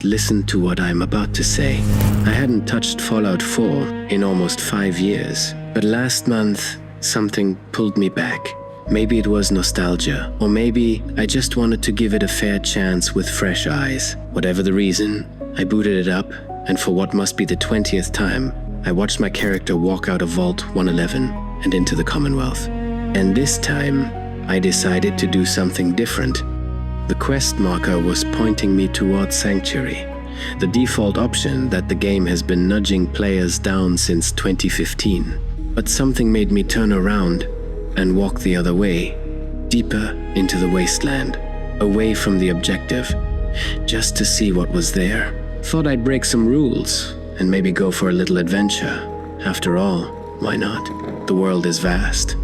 Listen to what I'm about to say. I hadn't touched Fallout 4 in almost 5 years, but last month, something pulled me back. Maybe it was nostalgia, or maybe I just wanted to give it a fair chance with fresh eyes. Whatever the reason, I booted it up, and for what must be the 20th time, I watched my character walk out of Vault 111 and into the Commonwealth. And this time, I decided to do something different. The quest marker was pointing me towards Sanctuary, the default option that the game has been nudging players down since 2015. But something made me turn around and walk the other way, deeper into the wasteland, away from the objective, just to see what was there. Thought I'd break some rules and maybe go for a little adventure. After all, why not? The world is vast.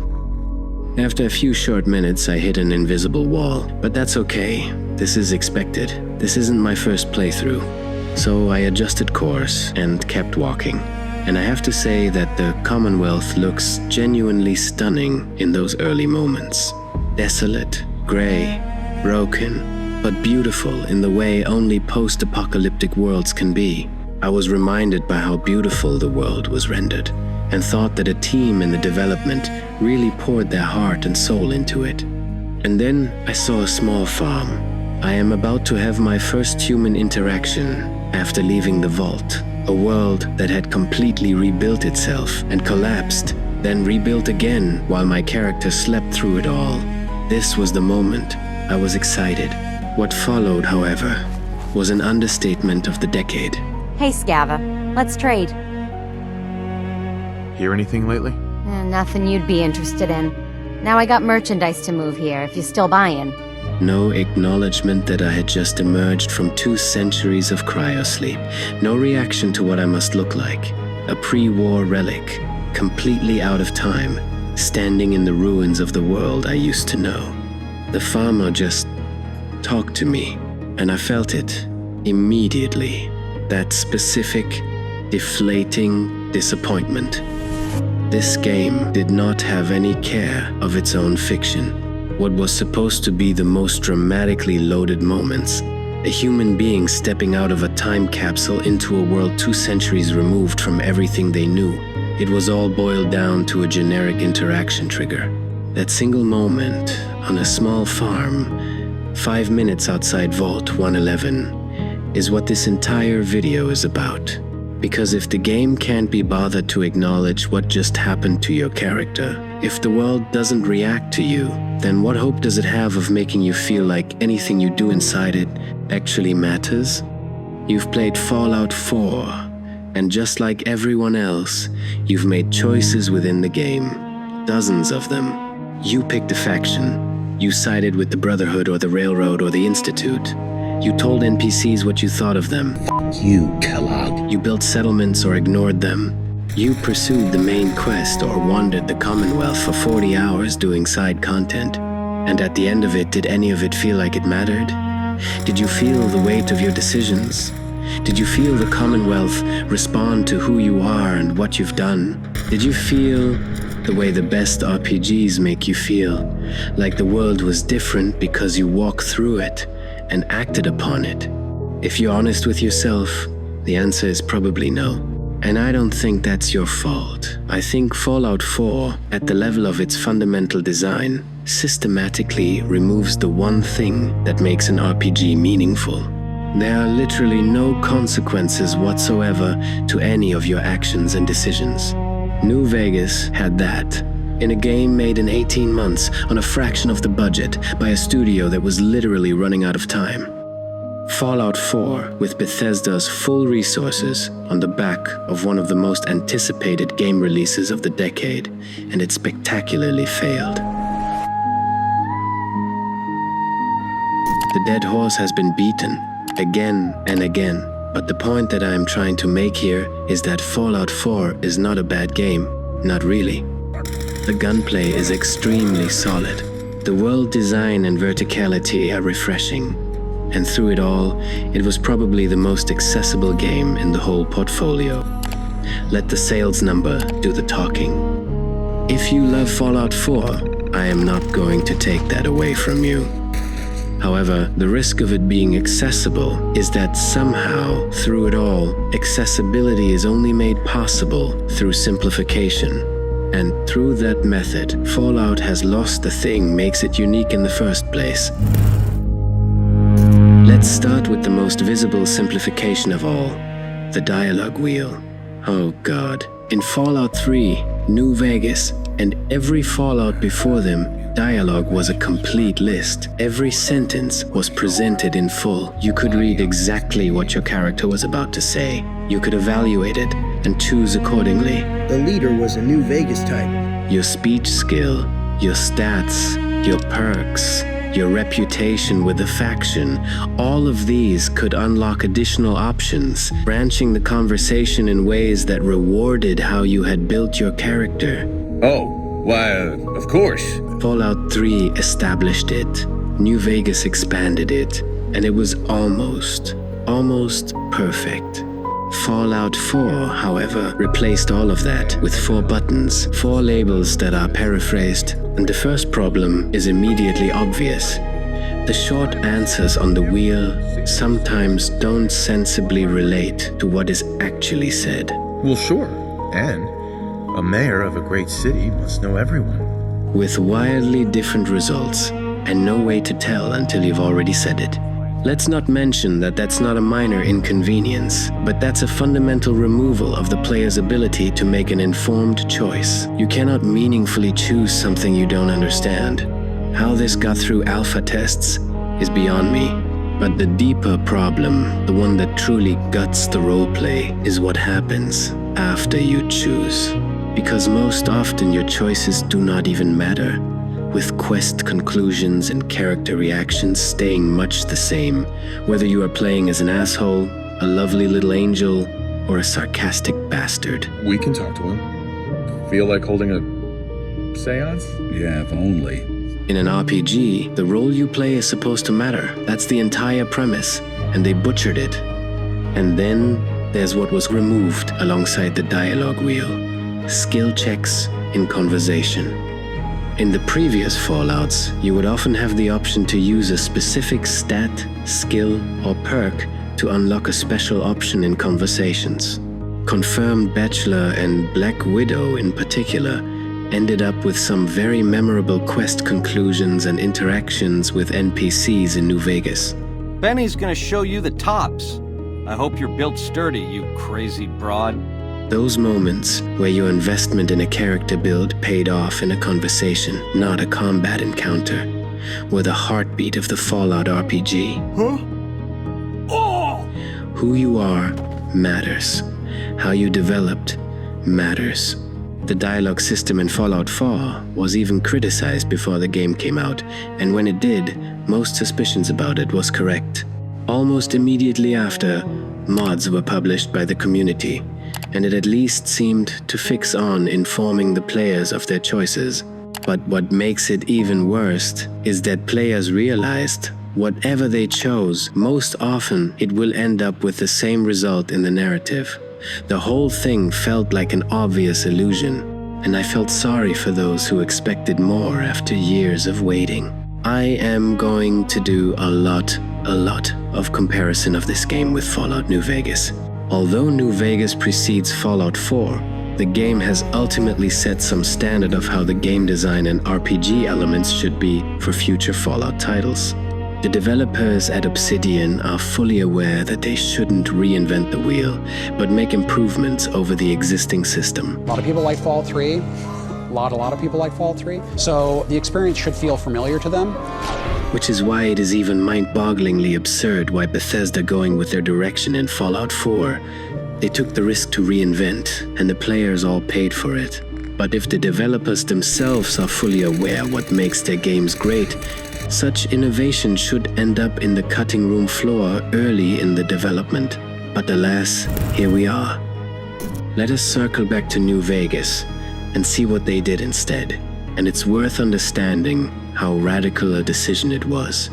After a few short minutes, I hit an invisible wall, but that's okay. This is expected. This isn't my first playthrough. So I adjusted course and kept walking. And I have to say that the Commonwealth looks genuinely stunning in those early moments. Desolate, gray, broken, but beautiful in the way only post-apocalyptic worlds can be. I was reminded by how beautiful the world was rendered, and thought that a team in the development really poured their heart and soul into it. And then I saw a small farm. I am about to have my first human interaction after leaving the vault. A world that had completely rebuilt itself and collapsed, then rebuilt again while my character slept through it all. This was the moment. I was excited. What followed, however, was an understatement of the decade. Hey, Scava. Let's trade. Hear anything lately? Nothing you'd be interested in. Now I got merchandise to move here, if you're still buying. No acknowledgement that I had just emerged from 2 centuries of cryosleep. No reaction to what I must look like. A pre-war relic, completely out of time, standing in the ruins of the world I used to know. The farmer just talked to me, and I felt it immediately. That specific, deflating disappointment. This game did not have any care of its own fiction. What was supposed to be the most dramatically loaded moments, a human being stepping out of a time capsule into a world 2 centuries removed from everything they knew. It was all boiled down to a generic interaction trigger. That single moment on a small farm, 5 minutes outside Vault 111, is what this entire video is about. Because if the game can't be bothered to acknowledge what just happened to your character, if the world doesn't react to you, then what hope does it have of making you feel like anything you do inside it actually matters? You've played Fallout 4, and just like everyone else, you've made choices within the game. Dozens of them. You picked a faction. You sided with the Brotherhood or the Railroad or the Institute. You told NPCs what you thought of them. You, Kellogg. You built settlements or ignored them. You pursued the main quest or wandered the Commonwealth for 40 hours doing side content. And at the end of it, did any of it feel like it mattered? Did you feel the weight of your decisions? Did you feel the Commonwealth respond to who you are and what you've done? Did you feel the way the best RPGs make you feel? Like the world was different because you walked through it and acted upon it? If you're honest with yourself, the answer is probably no. And I don't think that's your fault. I think Fallout 4, at the level of its fundamental design, systematically removes the one thing that makes an RPG meaningful. There are literally no consequences whatsoever to any of your actions and decisions. New Vegas had that. In a game made in 18 months on a fraction of the budget by a studio that was literally running out of time. Fallout 4 with Bethesda's full resources on the back of one of the most anticipated game releases of the decade, and it spectacularly failed. The dead horse has been beaten again and again, but the point that I am trying to make here is that Fallout 4 is not a bad game, not really. The gunplay is extremely solid. The world design and verticality are refreshing. And through it all, it was probably the most accessible game in the whole portfolio. Let the sales number do the talking. If you love Fallout 4, I am not going to take that away from you. However, the risk of it being accessible is that somehow, through it all, accessibility is only made possible through simplification. And through that method, Fallout has lost the thing makes it unique in the first place. Let's start with the most visible simplification of all, the dialogue wheel. Oh God. In Fallout 3, New Vegas, and every Fallout before them, dialogue was a complete list. Every sentence was presented in full. You could read exactly what your character was about to say. You could evaluate it and choose accordingly. The leader was a New Vegas type. Your speech skill, your stats, your perks, your reputation with the faction, all of these could unlock additional options, branching the conversation in ways that rewarded how you had built your character. Oh, why, of course. Fallout 3 established it, New Vegas expanded it, and it was almost perfect. Fallout 4, however, replaced all of that with 4 buttons, 4 labels that are paraphrased, and the first problem is immediately obvious. The short answers on the wheel sometimes don't sensibly relate to what is actually said. Well, sure. And a mayor of a great city must know everyone. With wildly different results, and no way to tell until you've already said it. Let's not mention that that's not a minor inconvenience, but that's a fundamental removal of the player's ability to make an informed choice. You cannot meaningfully choose something you don't understand. How this got through alpha tests is beyond me. But the deeper problem, the one that truly guts the roleplay, is what happens after you choose. Because most often your choices do not even matter, with quest conclusions and character reactions staying much the same, whether you are playing as an asshole, a lovely little angel, or a sarcastic bastard. We can talk to him. Feel like holding a seance? Yeah, if only. In an RPG, the role you play is supposed to matter. That's the entire premise, and they butchered it. And then there's what was removed alongside the dialogue wheel: skill checks in conversation. In the previous Fallouts, you would often have the option to use a specific stat, skill, or perk to unlock a special option in conversations. Confirmed Bachelor and Black Widow in particular ended up with some very memorable quest conclusions and interactions with NPCs in New Vegas. Benny's gonna show you the tops. I hope you're built sturdy, you crazy broad. Those moments where your investment in a character build paid off in a conversation, not a combat encounter, were the heartbeat of the Fallout RPG. Huh? Oh! Who you are matters. How you developed matters. The dialogue system in Fallout 4 was even criticized before the game came out, and when it did, most suspicions about it was correct. Almost immediately after, mods were published by the community, and it at least seemed to fix on informing the players of their choices. But what makes it even worse is that players realized whatever they chose, most often it will end up with the same result in the narrative. The whole thing felt like an obvious illusion, and I felt sorry for those who expected more after years of waiting. I am going to do a lot of comparison of this game with Fallout New Vegas. Although New Vegas precedes Fallout 4, the game has ultimately set some standard of how the game design and RPG elements should be for future Fallout titles. The developers at Obsidian are fully aware that they shouldn't reinvent the wheel, but make improvements over the existing system. A lot of people like Fallout 3. A lot of people like Fallout 3. So the experience should feel familiar to them. Which is why it is even mind-bogglingly absurd why Bethesda going with their direction in Fallout 4. They took the risk to reinvent, and the players all paid for it. But if the developers themselves are fully aware what makes their games great, such innovation should end up in the cutting room floor early in the development. But alas, here we are. Let us circle back to New Vegas and see what they did instead. And it's worth understanding how radical a decision it was.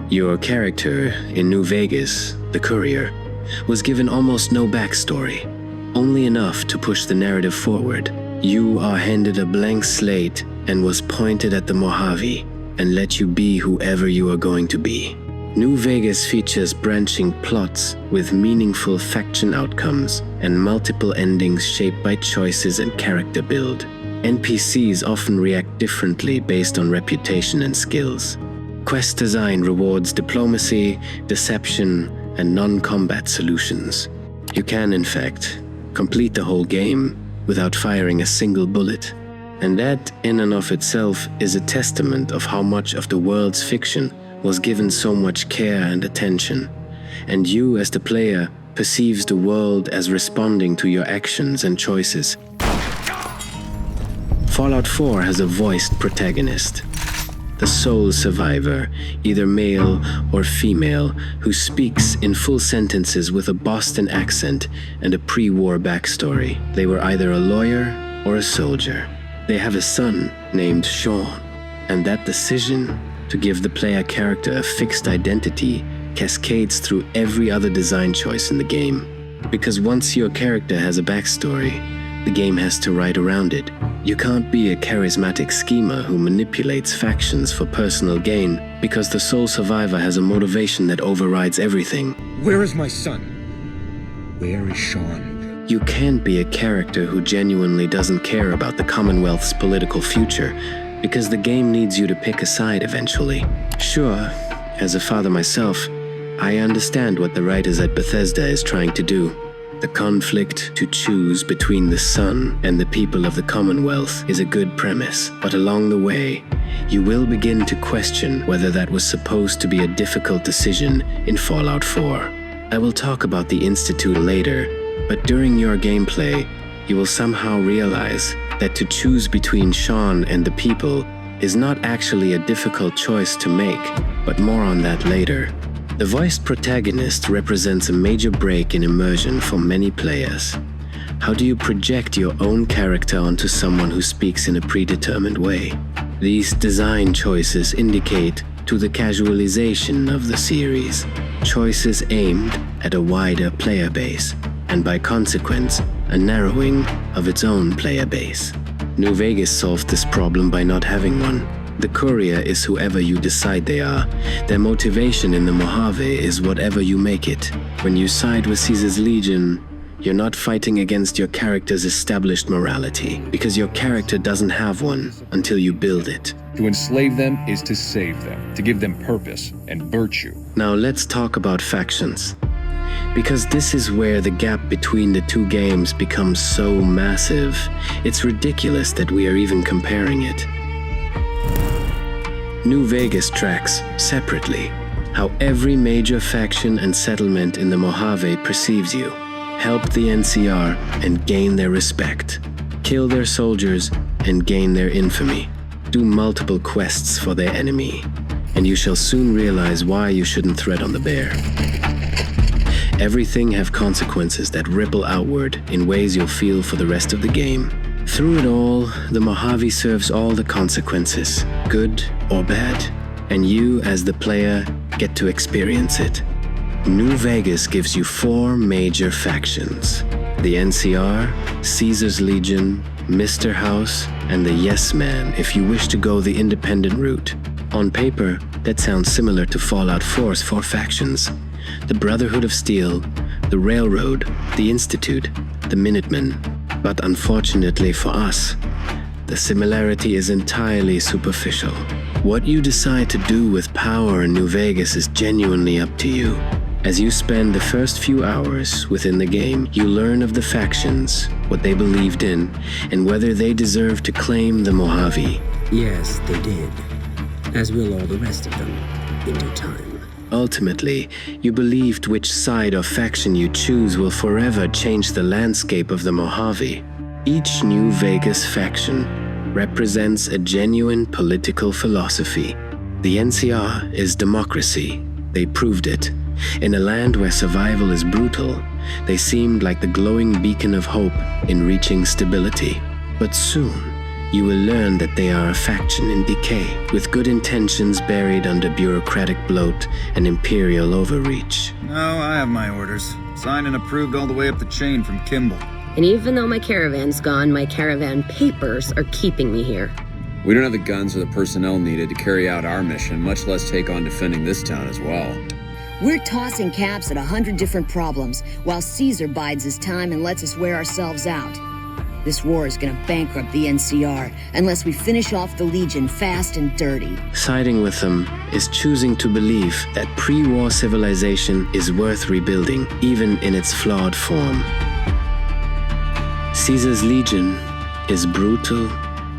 Your character in New Vegas, the courier, was given almost no backstory, only enough to push the narrative forward. You are handed a blank slate and was pointed at the Mojave, and let you be whoever you are going to be. New Vegas features branching plots with meaningful faction outcomes and multiple endings shaped by choices and character build. NPCs often react differently based on reputation and skills. Quest design rewards diplomacy, deception, and non-combat solutions. You can, in fact, complete the whole game without firing a single bullet. And that, in and of itself, is a testament of how much of the world's fiction was given so much care and attention. And you, as the player, perceives the world as responding to your actions and choices. Fallout 4 has a voiced protagonist, the sole survivor, either male or female, who speaks in full sentences with a Boston accent and a pre-war backstory. They were either a lawyer or a soldier. They have a son named Sean, and that decision to give the player character a fixed identity cascades through every other design choice in the game. Because once your character has a backstory, the game has to write around it. You can't be a charismatic schemer who manipulates factions for personal gain, because the sole survivor has a motivation that overrides everything. Where is my son? Where is Sean? You can't be a character who genuinely doesn't care about the Commonwealth's political future, because the game needs you to pick a side eventually. Sure, as a father myself, I understand what the writers at Bethesda is trying to do. The conflict to choose between the sun and the people of the Commonwealth is a good premise, but along the way, you will begin to question whether that was supposed to be a difficult decision in Fallout 4. I will talk about the Institute later, but during your gameplay, you will somehow realize that to choose between Sean and the people is not actually a difficult choice to make, but more on that later. The voiced protagonist represents a major break in immersion for many players. How do you project your own character onto someone who speaks in a predetermined way? These design choices indicate to the casualization of the series, choices aimed at a wider player base, and by consequence, a narrowing of its own player base. New Vegas solved this problem by not having one. The courier is whoever you decide they are. Their motivation in the Mojave is whatever you make it. When you side with Caesar's Legion, you're not fighting against your character's established morality, because your character doesn't have one until you build it. To enslave them is to save them, to give them purpose and virtue. Now let's talk about factions. Because this is where the gap between the two games becomes so massive, it's ridiculous that we are even comparing it. New Vegas tracks, separately, how every major faction and settlement in the Mojave perceives you. Help the NCR and gain their respect. Kill their soldiers and gain their infamy. Do multiple quests for their enemy, and you shall soon realize why you shouldn't tread on the bear. Everything have consequences that ripple outward in ways you'll feel for the rest of the game. Through it all, the Mojave serves all the consequences, good or bad, and you, as the player, get to experience it. New Vegas gives you 4 major factions: the NCR, Caesar's Legion, Mr. House, and the Yes Man if you wish to go the independent route. On paper, that sounds similar to Fallout 4's 4 factions: the Brotherhood of Steel, the Railroad, the Institute, the Minutemen. But unfortunately for us, the similarity is entirely superficial. What you decide to do with power in New Vegas is genuinely up to you. As you spend the first few hours within the game, you learn of the factions, what they believed in, and whether they deserve to claim the Mojave. Yes, they did. As will all the rest of them, in due time. Ultimately, you believed which side or faction you choose will forever change the landscape of the Mojave. Each New Vegas faction represents a genuine political philosophy. The NCR is democracy. They proved it. In a land where survival is brutal, they seemed like the glowing beacon of hope in reaching stability. But soon, you will learn that they are a faction in decay, with good intentions buried under bureaucratic bloat and imperial overreach. No, I have my orders. Signed and approved all the way up the chain from Kimball. And even though my caravan's gone, my caravan papers are keeping me here. We don't have the guns or the personnel needed to carry out our mission, much less take on defending this town as well. We're tossing caps at 100 different problems, while Caesar bides his time and lets us wear ourselves out. This war is gonna bankrupt the NCR unless we finish off the Legion fast and dirty. Siding with them is choosing to believe that pre-war civilization is worth rebuilding, even in its flawed form. Caesar's Legion is brutal,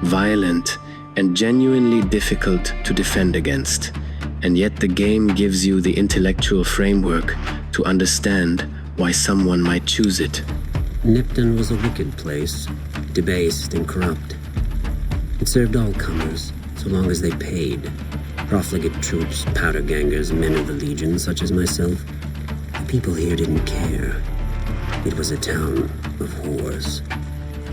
violent, and genuinely difficult to defend against. And yet the game gives you the intellectual framework to understand why someone might choose it. Nipton was a wicked place, debased and corrupt. It served all comers, so long as they paid. Profligate troops, powder gangers, men of the Legion, such as myself. The people here didn't care. It was a town of whores.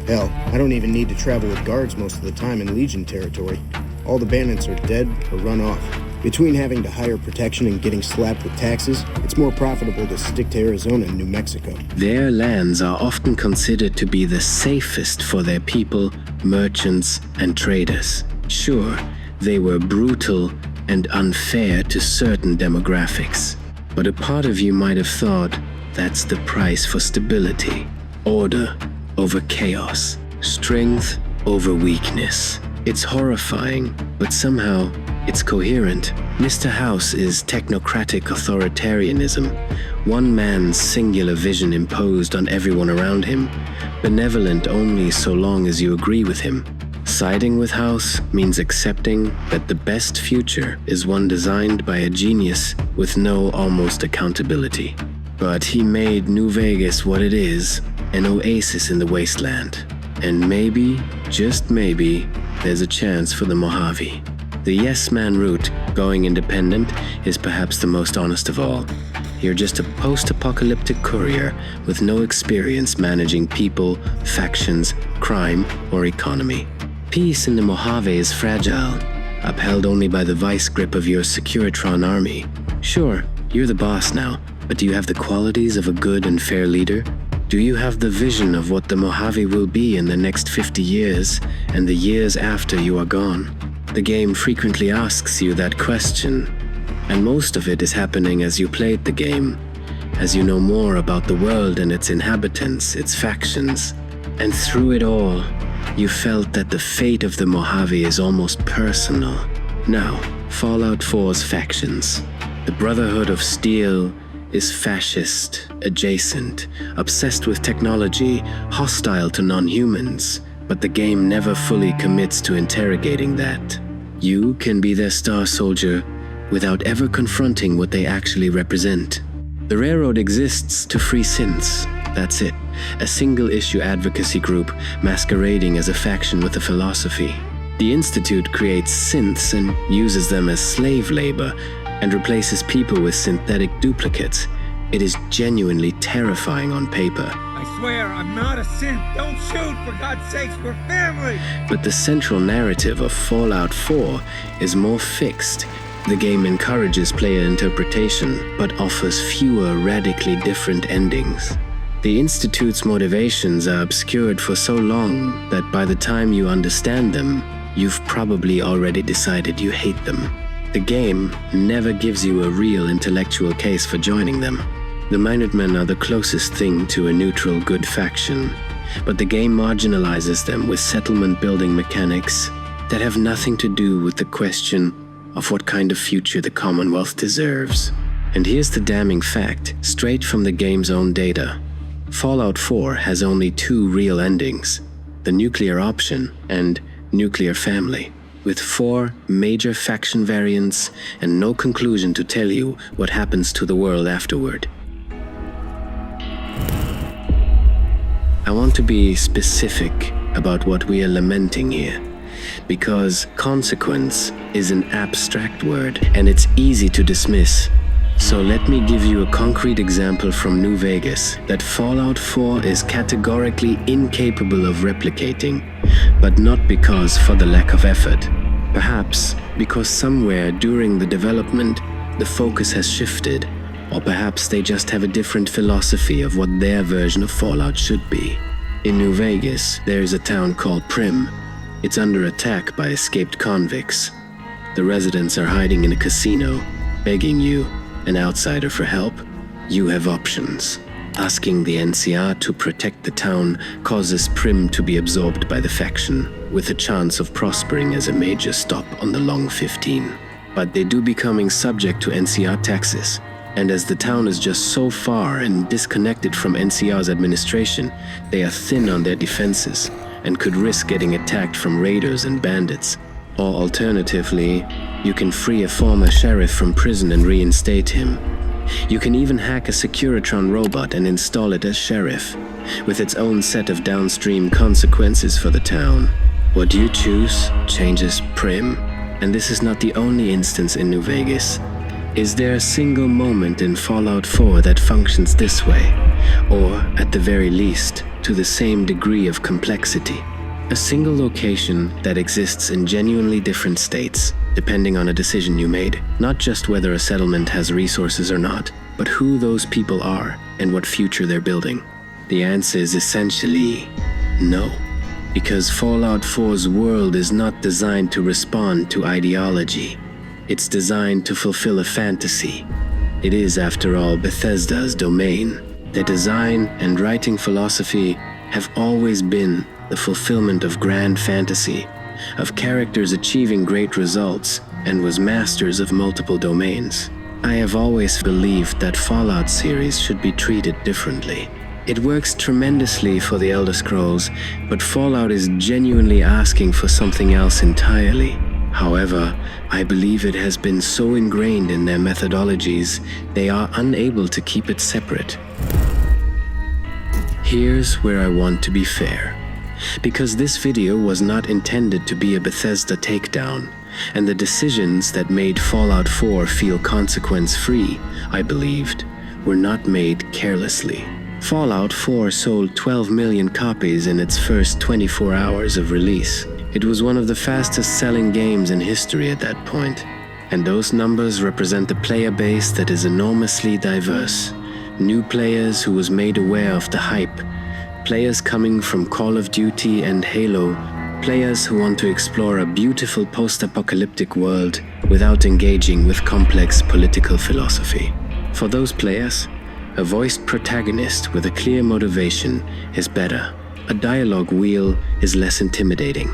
Hell, I don't even need to travel with guards most of the time in Legion territory. All the bandits are dead or run off. Between having to hire protection and getting slapped with taxes, it's more profitable to stick to Arizona and New Mexico. Their lands are often considered to be the safest for their people, merchants, and traders. Sure, they were brutal and unfair to certain demographics, but a part of you might have thought that's the price for stability. Order over chaos. Strength over weakness. It's horrifying, but somehow it's coherent. Mr. House is technocratic authoritarianism, one man's singular vision imposed on everyone around him, benevolent only so long as you agree with him. Siding with House means accepting that the best future is one designed by a genius with no almost accountability. But he made New Vegas what it is, an oasis in the wasteland. And maybe, just maybe, there's a chance for the Mojave. The yes-man route, going independent, is perhaps the most honest of all. You're just a post-apocalyptic courier with no experience managing people, factions, crime, or economy. Peace in the Mojave is fragile, upheld only by the vice grip of your Securitron army. Sure, you're the boss now, but do you have the qualities of a good and fair leader? Do you have the vision of what the Mojave will be in the next 50 years and the years after you are gone? The game frequently asks you that question, and most of it is happening as you played the game, as you know more about the world and its inhabitants, its factions. And through it all, you felt that the fate of the Mojave is almost personal. Now, Fallout 4's factions. The Brotherhood of Steel is fascist, adjacent, obsessed with technology, hostile to non-humans, but the game never fully commits to interrogating that. You can be their star soldier without ever confronting what they actually represent. The Railroad exists to free synths. That's it. A single-issue advocacy group masquerading as a faction with a philosophy. The Institute creates synths and uses them as slave labor and replaces people with synthetic duplicates. It is genuinely terrifying on paper. I swear, I'm not a synth. Don't shoot, for God's sakes, we're family! But the central narrative of Fallout 4 is more fixed. The game encourages player interpretation, but offers fewer radically different endings. The Institute's motivations are obscured for so long that by the time you understand them, you've probably already decided you hate them. The game never gives you a real intellectual case for joining them. The Minutemen are the closest thing to a neutral good faction, but the game marginalizes them with settlement-building mechanics that have nothing to do with the question of what kind of future the Commonwealth deserves. And here's the damning fact, straight from the game's own data. Fallout 4 has only two real endings, the nuclear option and nuclear family, with 4 major faction variants and no conclusion to tell you what happens to the world afterward. I want to be specific about what we are lamenting here, because consequence is an abstract word and it's easy to dismiss. So let me give you a concrete example from New Vegas that Fallout 4 is categorically incapable of replicating, but not because for the lack of effort. Perhaps because somewhere during the development, the focus has shifted, or perhaps they just have a different philosophy of what their version of Fallout should be. In New Vegas, there is a town called Prim. It's under attack by escaped convicts. The residents are hiding in a casino, begging you, an outsider, for help. You have options. Asking the NCR to protect the town causes Prim to be absorbed by the faction, with a chance of prospering as a major stop on the Long 15. But they do becoming subject to NCR taxes, and as the town is just so far and disconnected from NCR's administration, they are thin on their defenses and could risk getting attacked from raiders and bandits. Or alternatively, you can free a former sheriff from prison and reinstate him. You can even hack a Securitron robot and install it as sheriff, with its own set of downstream consequences for the town. What you choose changes Prim, and this is not the only instance in New Vegas. Is there a single moment in Fallout 4 that functions this way, or, at the very least, to the same degree of complexity? A single location that exists in genuinely different states, depending on a decision you made, not just whether a settlement has resources or not, but who those people are and what future they're building. The answer is essentially no, because Fallout 4's world is not designed to respond to ideology. It's designed to fulfill a fantasy. It is, after all, Bethesda's domain. Their design and writing philosophy have always been the fulfillment of grand fantasy, of characters achieving great results, and was masters of multiple domains. I have always believed that Fallout series should be treated differently. It works tremendously for the Elder Scrolls, but Fallout is genuinely asking for something else entirely. However, I believe it has been so ingrained in their methodologies, they are unable to keep it separate. Here's where I want to be fair. Because this video was not intended to be a Bethesda takedown, and the decisions that made Fallout 4 feel consequence-free, I believed, were not made carelessly. Fallout 4 sold 12 million copies in its first 24 hours of release. It was one of the fastest-selling games in history at that point, and those numbers represent a player base that is enormously diverse. New players who was made aware of the hype, players coming from Call of Duty and Halo, players who want to explore a beautiful post-apocalyptic world without engaging with complex political philosophy. For those players, a voiced protagonist with a clear motivation is better. A dialogue wheel is less intimidating.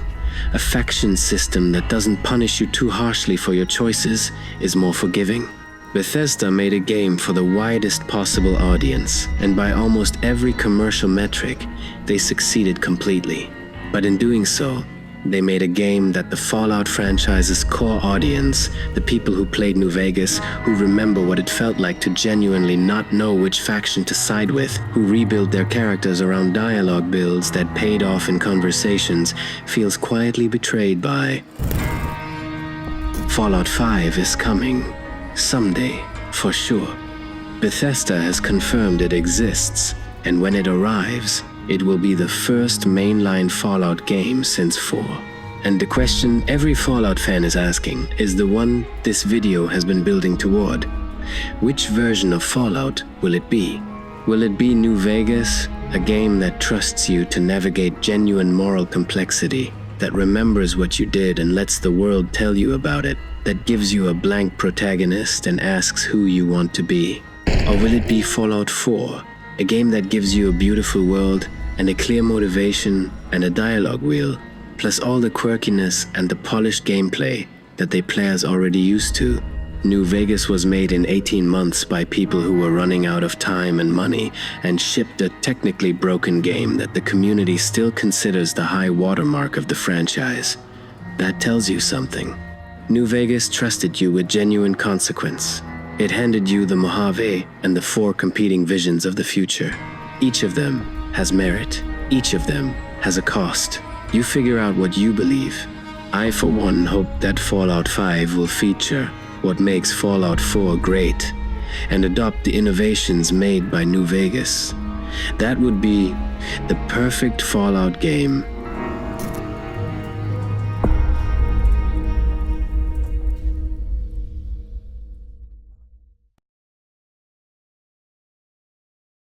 A faction system that doesn't punish you too harshly for your choices is more forgiving. Bethesda made a game for the widest possible audience, and by almost every commercial metric, they succeeded completely. But in doing so, they made a game that the Fallout franchise's core audience, the people who played New Vegas, who remember what it felt like to genuinely not know which faction to side with, who rebuilt their characters around dialogue builds that paid off in conversations, feels quietly betrayed by. Fallout 5 is coming. Someday, for sure. Bethesda has confirmed it exists, and when it arrives, it will be the first mainline Fallout game since 4. And the question every Fallout fan is asking is the one this video has been building toward. Which version of Fallout will it be? Will it be New Vegas, a game that trusts you to navigate genuine moral complexity, that remembers what you did and lets the world tell you about it, that gives you a blank protagonist and asks who you want to be? Or will it be Fallout 4, a game that gives you a beautiful world and a clear motivation and a dialogue wheel, plus all the quirkiness and the polished gameplay that they players already used to? New Vegas was made in 18 months by people who were running out of time and money and shipped a technically broken game that the community still considers the high watermark of the franchise. That tells you something. New Vegas trusted you with genuine consequence. It handed you the Mojave and the 4 competing visions of the future. Each of them has merit. Each of them has a cost. You figure out what you believe. I, for one, hope that Fallout 5 will feature what makes Fallout 4 great and adopt the innovations made by New Vegas. That would be the perfect Fallout game